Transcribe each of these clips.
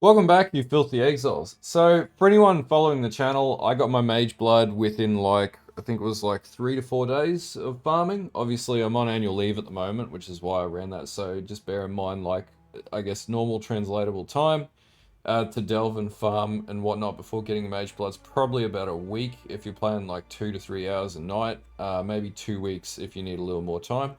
Welcome back, you filthy exiles. So, for anyone following the channel, I got my Mageblood within I think it was like 3 to 4 days of farming. Obviously, I'm on annual leave at the moment, which is why I ran that. So, just bear in mind, I guess, normal translatable time to delve and farm and whatnot before getting the Mageblood's probably about a week if you're playing like 2 to 3 hours a night, maybe 2 weeks if you need a little more time.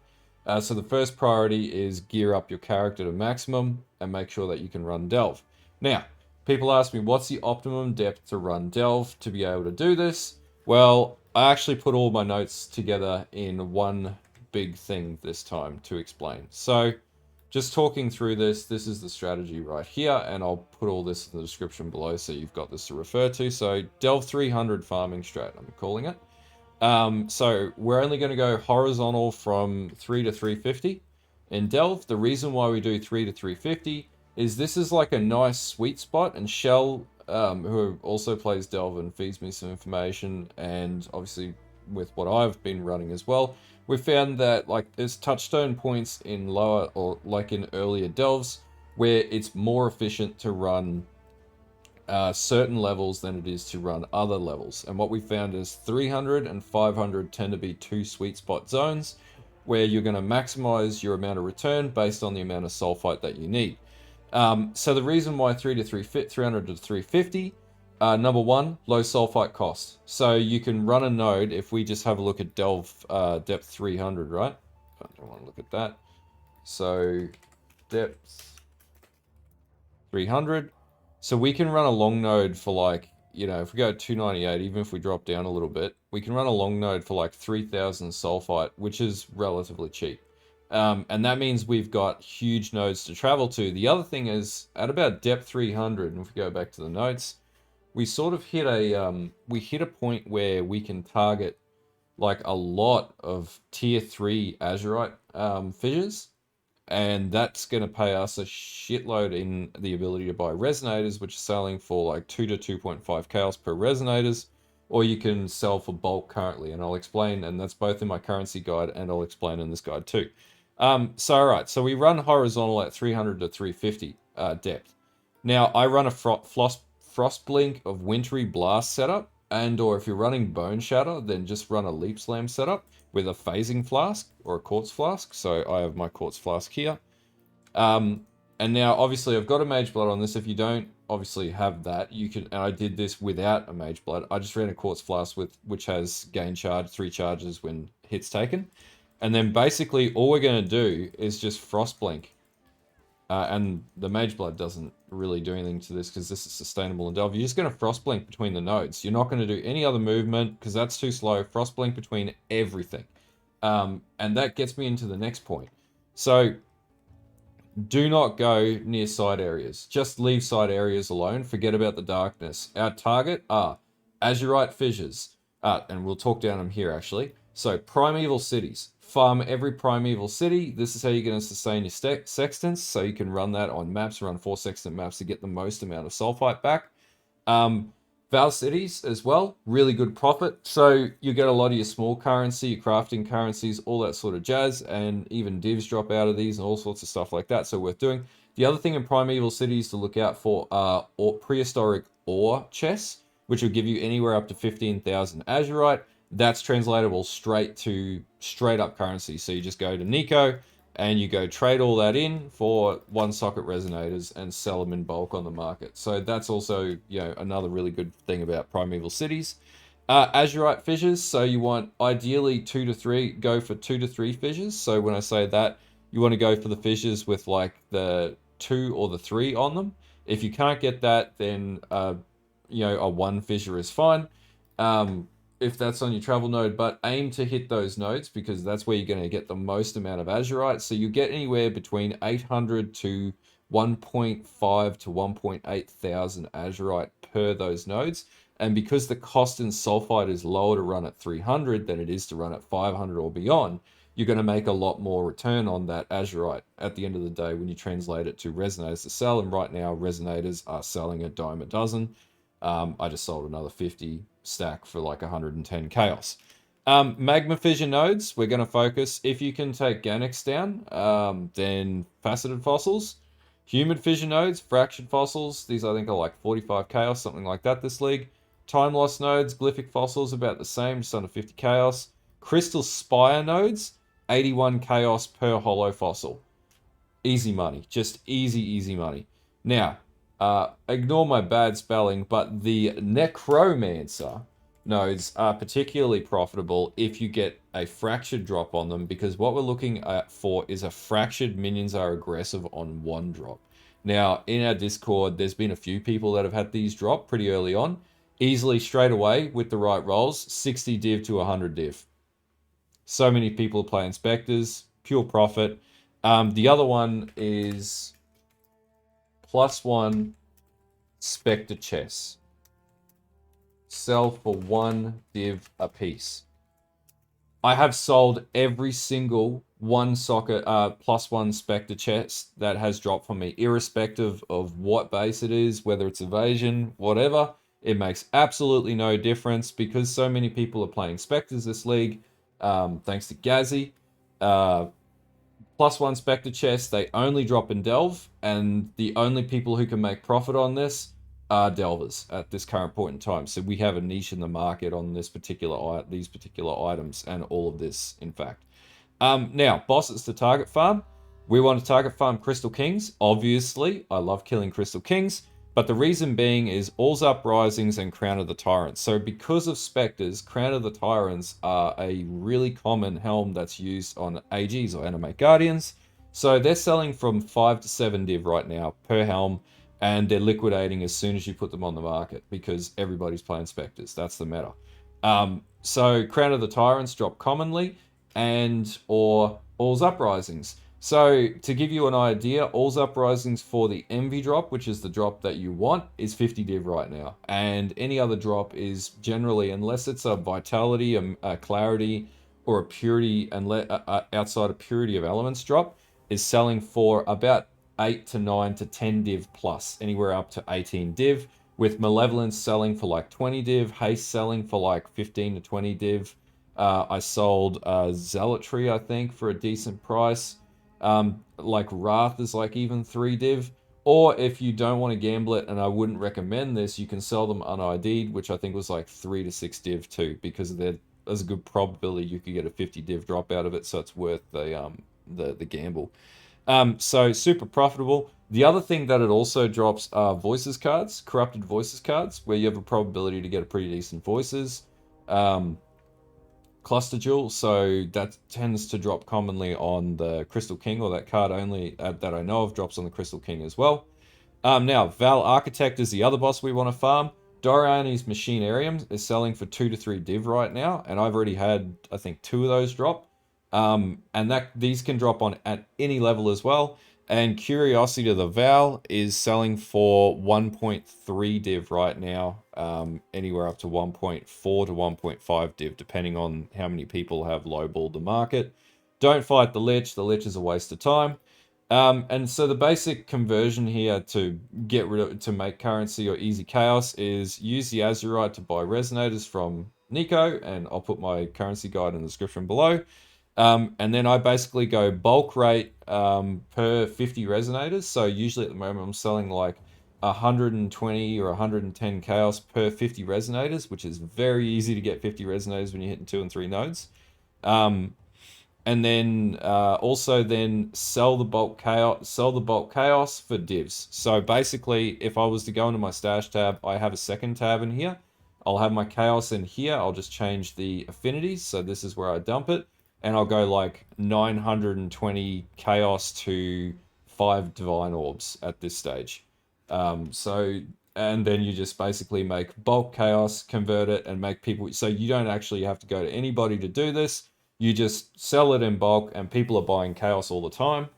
So, the first priority is gear up your character to maximum and make sure that you can run delve. Now, people ask me, what's the optimum depth to run delve to be able to do this? Well, I actually put all my notes together in one big thing this time to explain. So, just talking through this is the strategy right here, and I'll put all this in the description below so you've got this to refer to. So, delve 300 farming strat, I'm calling it. So, we're only going to go horizontal from 3 to 350 in delve. The reason why we do 3 to 350 is this is like a nice sweet spot, and Shell, who also plays delve and feeds me some information, and obviously with what I've been running as well, we found that like there's touchstone points in lower or like in earlier delves where it's more efficient to run certain levels than it is to run other levels. And what we found is 300 and 500 tend to be two sweet spot zones where you're going to maximize your amount of return based on the amount of sulfite that you need. So the reason why 300 to 350, number one, low sulfite cost. So you can run a node, if we just have a look at delve depth 300, right? I don't want to look at that. So depth 300. So we can run a long node for like, if we go 298, even if we drop down a little bit, we can run a long node for like 3,000 sulfite, which is relatively cheap. And that means we've got huge nodes to travel to. The other thing is, at about depth 300, and if we go back to the notes, we sort of hit a point where we can target like a lot of tier 3 Azurite fissures, and that's going to pay us a shitload in the ability to buy resonators, which are selling for like 2 to 2.5 chaos per resonators, or you can sell for bulk currently, and I'll explain, and that's both in my currency guide and I'll explain in this guide too. So we run horizontal at 300 to 350 depth. Now, I run a Frostblink of Wintry Blast setup, and or if you're running Bone Shatter, then just run a Leap Slam setup with a phasing flask or a quartz flask. So I have my quartz flask here. And now, obviously, I've got a Mageblood on this. If you don't obviously have that, you can, and I did this without a Mageblood. I just ran a quartz flask which has gain charge, 3 charges when hits taken. And then basically all we're going to do is just Frostblink. And the Mageblood doesn't really do anything to this because this is sustainable in delve. You're just going to Frostblink between the nodes. You're not going to do any other movement because that's too slow. Frostblink between everything. And that gets me into the next point. So do not go near side areas. Just leave side areas alone. Forget about the darkness. Our target are Azurite fissures. And we'll talk down them here actually. So Primeval Cities. Farm every Primeval City. This is how you're going to sustain your sextants. So you can run that on maps, run 4 sextant maps to get the most amount of sulfite back. Vaal Cities as well, really good profit. So you get a lot of your small currency, your crafting currencies, all that sort of jazz, and even divs drop out of these and all sorts of stuff like that, so worth doing. The other thing in Primeval Cities to look out for are prehistoric ore chests, which will give you anywhere up to 15,000 Azurite. That's translatable straight up currency. So you just go to Nico, and you go trade all that in for 1 socket resonators and sell them in bulk on the market. So that's also, another really good thing about Primeval Cities. Azurite fissures, so you want ideally 2 to 3, go for 2 to 3 fissures. So when I say that, you want to go for the fissures with like the 2 or the 3 on them. If you can't get that, then a 1 fissure is fine. If that's on your travel node, but aim to hit those nodes because that's where you're going to get the most amount of Azurite. So you get anywhere between 800 to 1.5 to 1.8 thousand Azurite per those nodes. And because the cost in sulfite is lower to run at 300 than it is to run at 500 or beyond, you're going to make a lot more return on that Azurite at the end of the day when you translate it to resonators to sell. And right now, resonators are selling a dime a dozen. I just sold another 50 stack for like 110 chaos. Magma fissure nodes, we're going to focus. If you can take Ganix down, then faceted fossils. Humid Fissure Nodes, Fractured Fossils, these I think are like 45 Chaos, something like that this league. Time Lost Nodes, Glyphic Fossils, about the same, just under 50 Chaos. Crystal Spire Nodes, 81 Chaos per Hollow Fossil. Easy money, just easy, easy money. Now, ignore my bad spelling, but the Necromancer nodes are particularly profitable if you get a fractured drop on them, because what we're looking at for is a fractured minions are aggressive on one drop. Now, in our Discord, there's been a few people that have had these drop pretty early on. Easily straight away with the right rolls, 60 div to 100 div. So many people playing Spectres, pure profit. The other one is +1 Spectre Chest. Sell for 1 div a piece. I have sold every single one socket +1 Spectre Chest that has dropped from me, irrespective of what base it is, whether it's evasion, whatever. It makes absolutely no difference because so many people are playing Spectres this league. Thanks to Gazzy. +1 Spectre Chest, they only drop in Delve, and the only people who can make profit on this are Delvers at this current point in time. So we have a niche in the market on these particular items and all of this, in fact. Now, bosses to target farm. We want to target farm Crystal Kings. Obviously, I love killing Crystal Kings. But the reason being is All's Uprisings and Crown of the Tyrants. So because of Spectres, Crown of the Tyrants are a really common helm that's used on AGs or Animate Guardians. So they're selling from 5 to 7 div right now per helm, and they're liquidating as soon as you put them on the market because everybody's playing Spectres. That's the meta. So Crown of the Tyrants drop commonly, and or All's Uprisings. So to give you an idea, All's Uprisings for the Envy drop, which is the drop that you want, is 50 div right now. And any other drop is generally, unless it's a Vitality, a Clarity, or a Purity, and outside of Purity of Elements drop, is selling for about 8 to 9 to 10 div plus, anywhere up to 18 div, with Malevolence selling for like 20 div, Haste selling for like 15 to 20 div. I sold Zealotry, I think, for a decent price. Like Wrath is like even 3 div. Or if you don't want to gamble it, and I wouldn't recommend this, you can sell them un-ID'd, which I think was like 3 to 6 div too, because there's a good probability you could get a 50 div drop out of it, so it's worth the gamble. So super profitable. The other thing that it also drops are Voices cards, Corrupted Voices cards, where you have a probability to get a pretty decent Voices. Cluster Jewel, so that tends to drop commonly on the Crystal King, or that card only that I know of drops on the Crystal King as well. Now, Vaal Architect is the other boss we want to farm. Doriani's Machinarium is selling for 2 to 3 div right now, and I've already had, I think, 2 of those drop. And these can drop on at any level as well. And Curiosity of the Vaal is selling for 1.3 div right now, anywhere up to 1.4 to 1.5 div, depending on how many people have lowballed the market. Don't fight the Lich is a waste of time. And so the basic conversion here to to make currency or easy chaos is use the Azurite to buy resonators from Nico, and I'll put my currency guide in the description below. And then I basically go bulk rate per 50 resonators. So usually at the moment I'm selling like 120 or 110 chaos per 50 resonators, which is very easy to get 50 resonators when you're hitting 2 and 3 nodes. And then also then sell the bulk chaos for divs. So basically, if I was to go into my stash tab, I have a second tab in here. I'll have my chaos in here. I'll just change the affinities. So this is where I dump it. And I'll go like 920 chaos to 5 divine orbs at this stage. And then you just basically make bulk chaos, convert it, and make people. So you don't actually have to go to anybody to do this. You just sell it in bulk, and people are buying chaos all the time.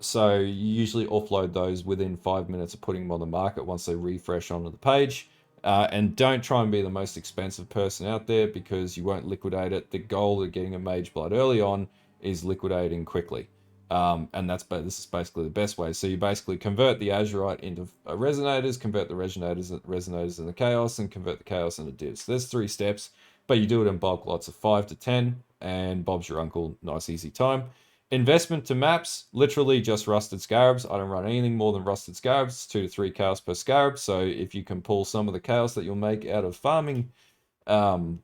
So you usually offload those within 5 minutes of putting them on the market once they refresh onto the page. And don't try and be the most expensive person out there, because you won't liquidate it. The goal of getting a Mage Blood early on is liquidating quickly. And this is basically the best way. So you basically convert the Azurite into resonators, convert the resonators into chaos, and convert the chaos into divs. There's 3 steps, but you do it in bulk lots of 5 to 10, and Bob's your uncle. Nice easy time. Investment to maps, literally just Rusted Scarabs. I don't run anything more than Rusted Scarabs, 2 to 3 chaos per scarab. So if you can pull some of the chaos that you'll make out of farming um,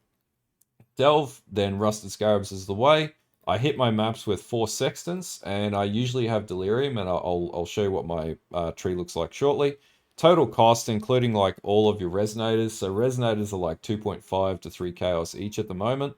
Delve, then Rusted Scarabs is the way. I hit my maps with 4 sextants, and I usually have Delirium, and I'll show you what my tree looks like shortly. Total cost, including like all of your resonators. So resonators are like 2.5 to 3 chaos each at the moment.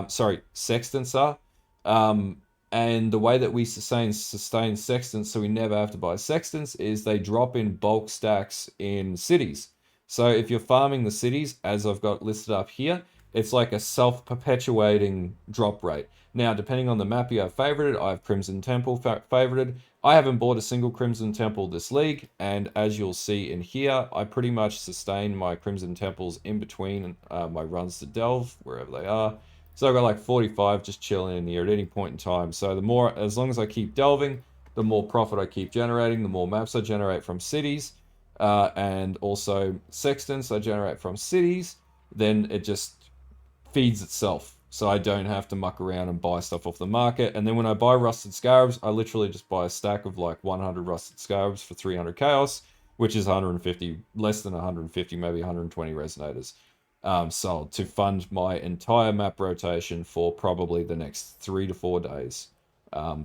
Sorry, sextants are. Um, and the way that we sustain sextants, so we never have to buy sextants, is they drop in bulk stacks in cities. So if you're farming the cities, as I've got listed up here, it's like a self-perpetuating drop rate. Now, depending on the map you have favorited, I have Crimson Temple favorited. I haven't bought a single Crimson Temple this league, and as you'll see in here, I pretty much sustain my Crimson Temples in between my runs to Delve, wherever they are. So I've got like 45 just chilling in here at any point in time. So the more, as long as I keep delving, the more profit I keep generating, the more maps I generate from cities, and also sextants I generate from cities, then it just feeds itself. So I don't have to muck around and buy stuff off the market. And then when I buy Rusted Scarabs, I literally just buy a stack of like 100 Rusted Scarabs for 300 Chaos, which is 150, less than 150, maybe 120 Resonators. Sold to fund my entire map rotation for probably the next 3 to 4 days.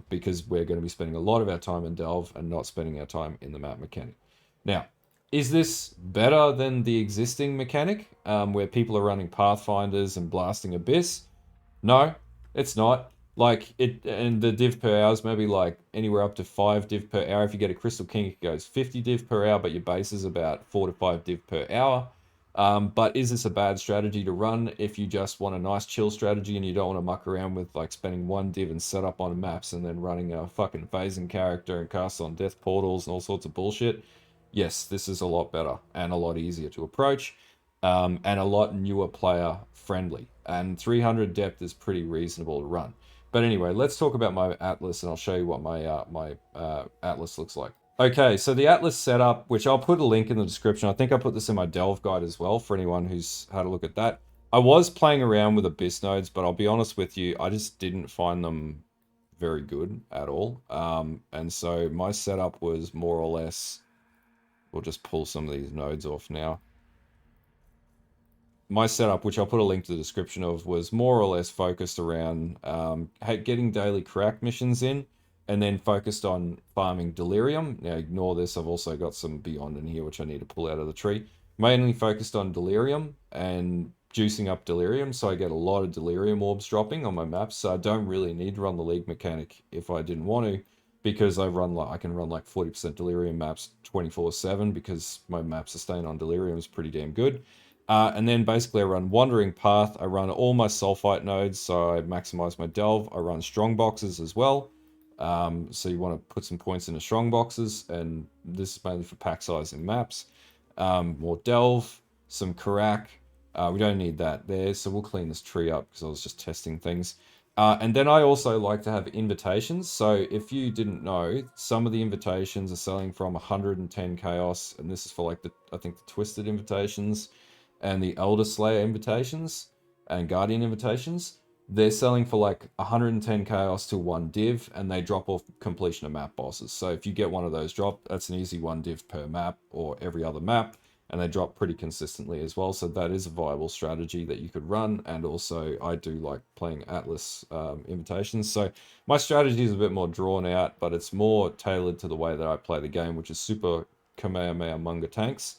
Because we're going to be spending a lot of our time in Delve and not spending our time in the map mechanic. Now, is this better than the existing mechanic where people are running Pathfinders and blasting Abyss? No, it's not. Like it, and the div per hour is maybe like anywhere up to 5 div per hour. If you get a Crystal King, it goes 50 div per hour, but your base is about 4 to 5 div per hour. But is this a bad strategy to run if you just want a nice chill strategy and you don't want to muck around with like spending 1 div and set up on maps and then running a fucking phasing character and cast on death portals and all sorts of bullshit? Yes, this is a lot better and a lot easier to approach, and a lot newer player friendly. And 300 depth is pretty reasonable to run. But anyway, let's talk about my Atlas, and I'll show you what my Atlas looks like. Okay, so the Atlas setup, which I'll put a link in the description. I think I put this in my Delve guide as well for anyone who's had a look at that. I was playing around with Abyss nodes, but I'll be honest with you, I just didn't find them very good at all. And so my setup was more or less, we'll just pull some of these nodes off now. My setup, which I'll put a link to the description of, was more or less focused around getting daily crack missions in, and then focused on farming Delirium. Now ignore this, I've also got some Beyond in here which I need to pull out of the tree. Mainly focused on Delirium and juicing up Delirium, so I get a lot of Delirium orbs dropping on my maps, so I don't really need to run the League mechanic if I didn't want to, because I can run like 40% Delirium maps 24/7 because my map sustain on Delirium is pretty damn good. And then basically I run Wandering Path, I run all my Sulfite nodes, so I maximize my Delve, I run Strong Boxes as well. So you want to put some points into Strong Boxes, and this is mainly for pack size in maps. More Delve, some Karak, we don't need that there, so we'll clean this tree up because I was just testing things. And then I also like to have invitations, so if you didn't know, some of the invitations are selling from 110 Chaos, and this is for like I think the Twisted invitations, and the Elder Slayer invitations and Guardian invitations, they're selling for like 110 chaos to 1 div, and they drop off completion of map bosses. So if you get one of those drop, that's an easy 1 div per map or every other map, and they drop pretty consistently as well. So that is a viable strategy that you could run. And also I do like playing Atlas invitations. So my strategy is a bit more drawn out, but it's more tailored to the way that I play the game, which is super Kamehameha Munga tanks.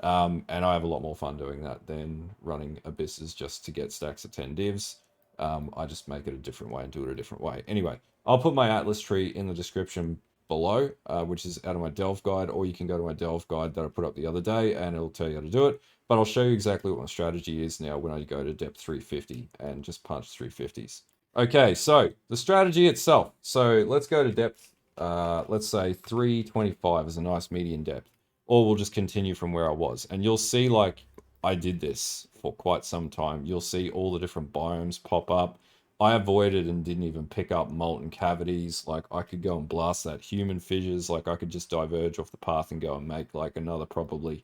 And I have a lot more fun doing that than running Abysses just to get stacks of 10 divs. I just make it a different way and do it a different way. Anyway, I'll put my Atlas tree in the description below, which is out of my Delve guide, or you can go to my Delve guide that I put up the other day and it'll tell you how to do it. But I'll show you exactly what my strategy is now when I go to depth 350 and just punch 350s. Okay, so the strategy itself. So let's go to depth, let's say 325 is a nice median depth, or we'll just continue from where I was. And you'll see, like, I did this for quite some time. You'll see all the different biomes pop up. I avoided and didn't even pick up molten cavities. Like, I could go and blast that human fissures. Like, I could just diverge off the path and go and make, like, another probably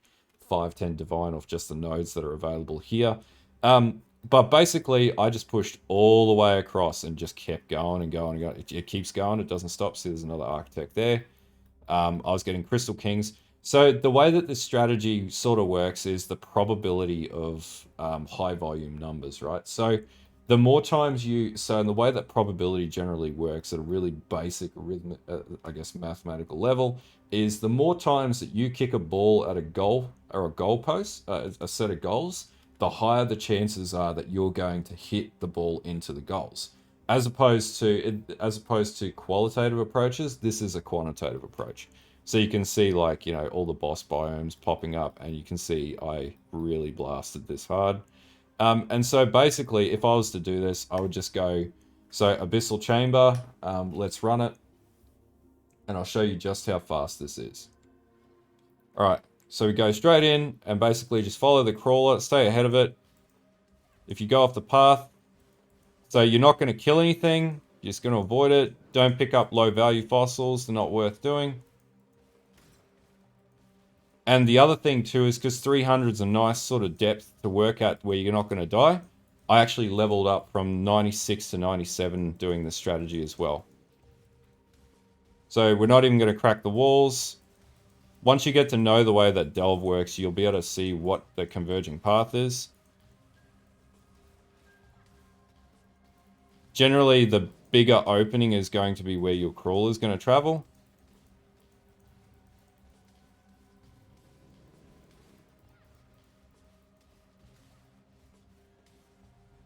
5-10 divine off just the nodes that are available here. But basically, I just pushed all the way across and just kept going and going and going. It keeps going. It doesn't stop. See, there's another architect there. I was getting Crystal Kings. So the way that this strategy sort of works is the probability of high volume numbers, right? So the more times so in the way that probability generally works at a really basic I guess mathematical level, is the more times that you kick a ball at a goal or a goal post, a set of goals, the higher the chances are that you're going to hit the ball into the goals. As opposed to qualitative approaches, this is a quantitative approach. So you can see, like, all the boss biomes popping up, and you can see I really blasted this hard. And so basically, if I was to do this, I would just go, so Abyssal Chamber, let's run it, and I'll show you just how fast this is. All right, so we go straight in and basically just follow the crawler, stay ahead of it. If you go off the path, so you're not going to kill anything, you're just going to avoid it. Don't pick up low value fossils, they're not worth doing. And the other thing too is because 300 is a nice sort of depth to work at where you're not going to die. I actually leveled up from 96 to 97 doing this strategy as well. So we're not even going to crack the walls. Once you get to know the way that Delve works, you'll be able to see what the converging path is. Generally, the bigger opening is going to be where your crawler is going to travel.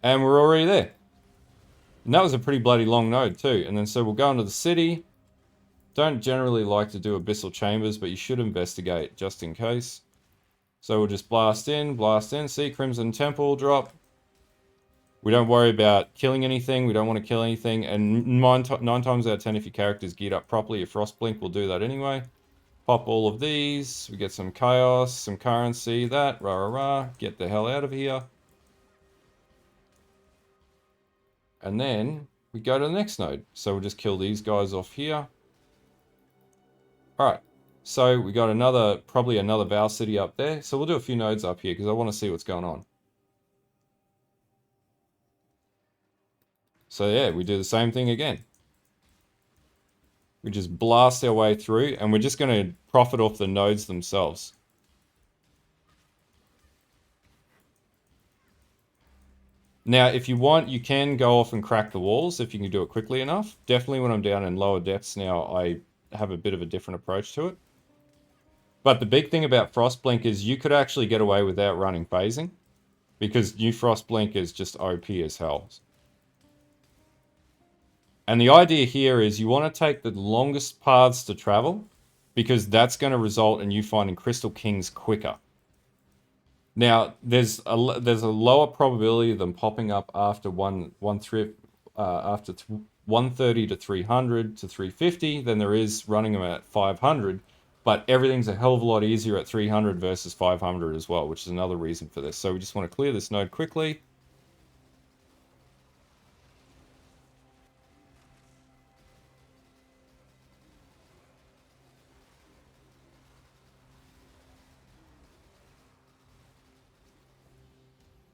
And we're already there. And that was a pretty bloody long node too. And then so we'll go into the city. Don't generally like to do abyssal chambers, but you should investigate just in case. So we'll just blast in, see Crimson Temple drop. We don't worry about killing anything, we don't want to kill anything, and 9 times out of 10 if your character's geared up properly, your Frostblink will do that anyway. Pop all of these, we get some chaos, some currency, that, get the hell out of here. And then we go to the next node. So we'll just kill these guys off here. Alright, so we got probably another Vaal City up there. So we'll do a few nodes up here because I want to see what's going on. So yeah, we do the same thing again. We just blast our way through, and we're just going to profit off the nodes themselves. Now, if you want, you can go off and crack the walls if you can do it quickly enough. Definitely when I'm down in lower depths now, I have a bit of a different approach to it. But the big thing about Frostblink is you could actually get away without running phasing, because new Frostblink is just OP as hell. And the idea here is you want to take the longest paths to travel, because that's going to result in you finding Crystal Kings quicker. Now, there's a lower probability of them popping up after one trip, after 130 to 300 to 350 than there is running them at 500. But everything's a hell of a lot easier at 300 versus 500 as well, which is another reason for this. So we just want to clear this node quickly.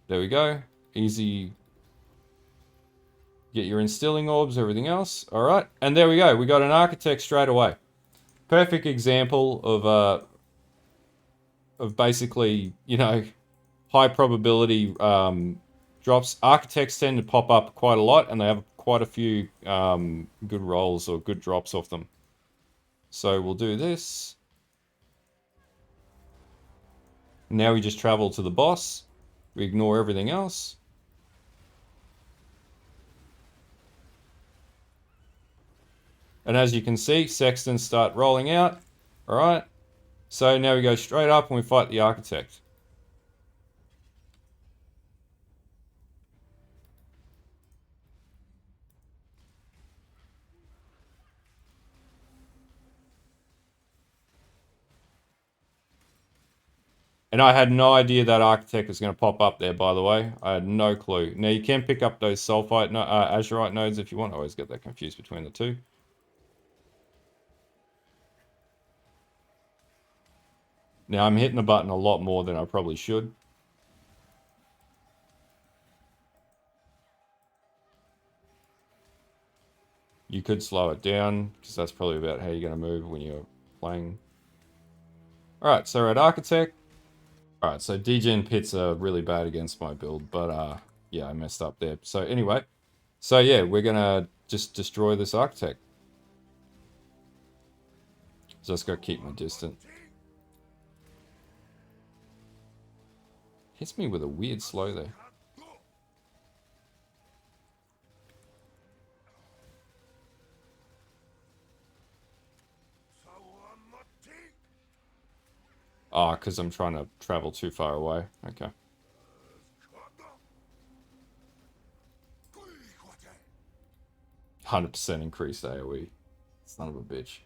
There we go. Easy. Get your instilling orbs, everything else. All right. And there we go. We got an architect straight away. Perfect example of basically, high probability drops. Architects tend to pop up quite a lot, and they have quite a few good rolls or good drops off them. So we'll do this. Now we just travel to the boss. We ignore everything else. And as you can see, sextants start rolling out. All right. So now we go straight up and we fight the architect. And I had no idea that architect was going to pop up there, by the way. I had no clue. Now, you can pick up those sulfite, azurite nodes if you want. I always get that confused between the two. Now, I'm hitting the button a lot more than I probably should. You could slow it down, because that's probably about how you're going to move when you're playing. Alright, so we're at Architect. Alright, so DGen pits are really bad against my build, but yeah, I messed up there. So anyway, so yeah, we're going to just destroy this Architect. Just got to keep my distance. Hits me with a weird slow there. Oh, because I'm trying to travel too far away. Okay. 100% increased AoE. Son of a bitch.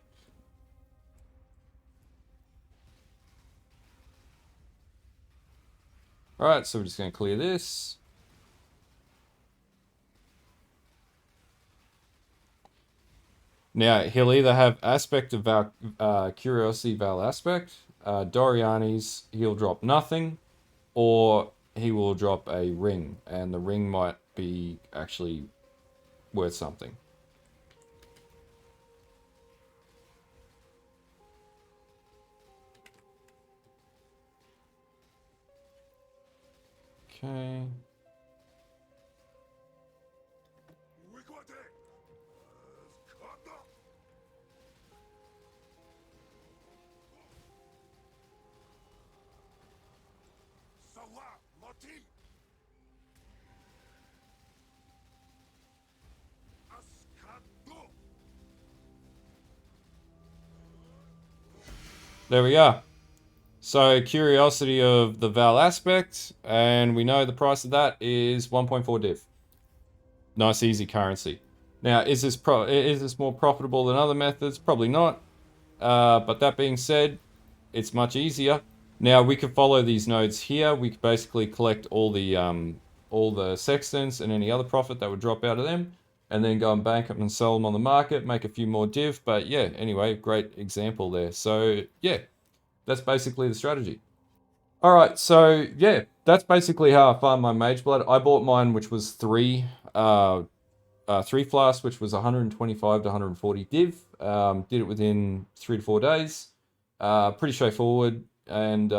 Alright, so we're just going to clear this. Now, he'll either have Aspect of Vaal, Curiosity Vaal Aspect, Doriani's, he'll drop nothing, or he will drop a ring, and the ring might be actually worth something. Okay. There we are. So, Curiosity of the Vaal Aspect, and we know the price of that is 1.4 div. Nice, easy currency. Now, is this more profitable than other methods? Probably not. But that being said, it's much easier. Now, we could follow these nodes here. We could basically collect all the sextants and any other profit that would drop out of them, and then go and bank them and sell them on the market, make a few more div. But yeah, anyway, great example there. So yeah, that's basically the strategy. All right, so yeah, that's basically how I farmed my Mageblood. I bought mine, which was three flasks, which was 125 to 140 div. Did it within 3 to 4 days. Pretty straightforward, and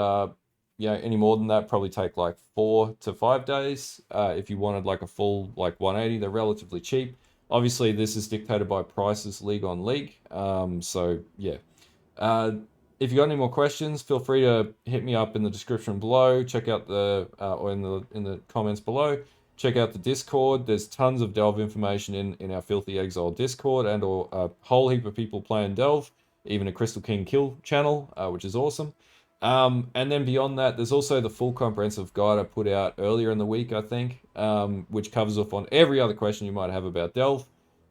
yeah, any more than that probably take like 4 to 5 days. If you wanted like a full like 180, they're relatively cheap. Obviously, this is dictated by prices league on league. So yeah. If you got any more questions, feel free to hit me up in the description below. Check out the or in the comments below. Check out the Discord. There's tons of Delve information in our Filthy Exile Discord, and or a whole heap of people playing Delve, even a Crystal King Kill channel, which is awesome. And then beyond that, there's also the full comprehensive guide I put out earlier in the week, I think, which covers off on every other question you might have about Delve.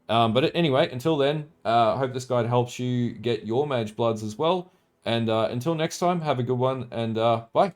But anyway, until then, I hope this guide helps you get your Magebloods as well. And until next time, have a good one, and bye.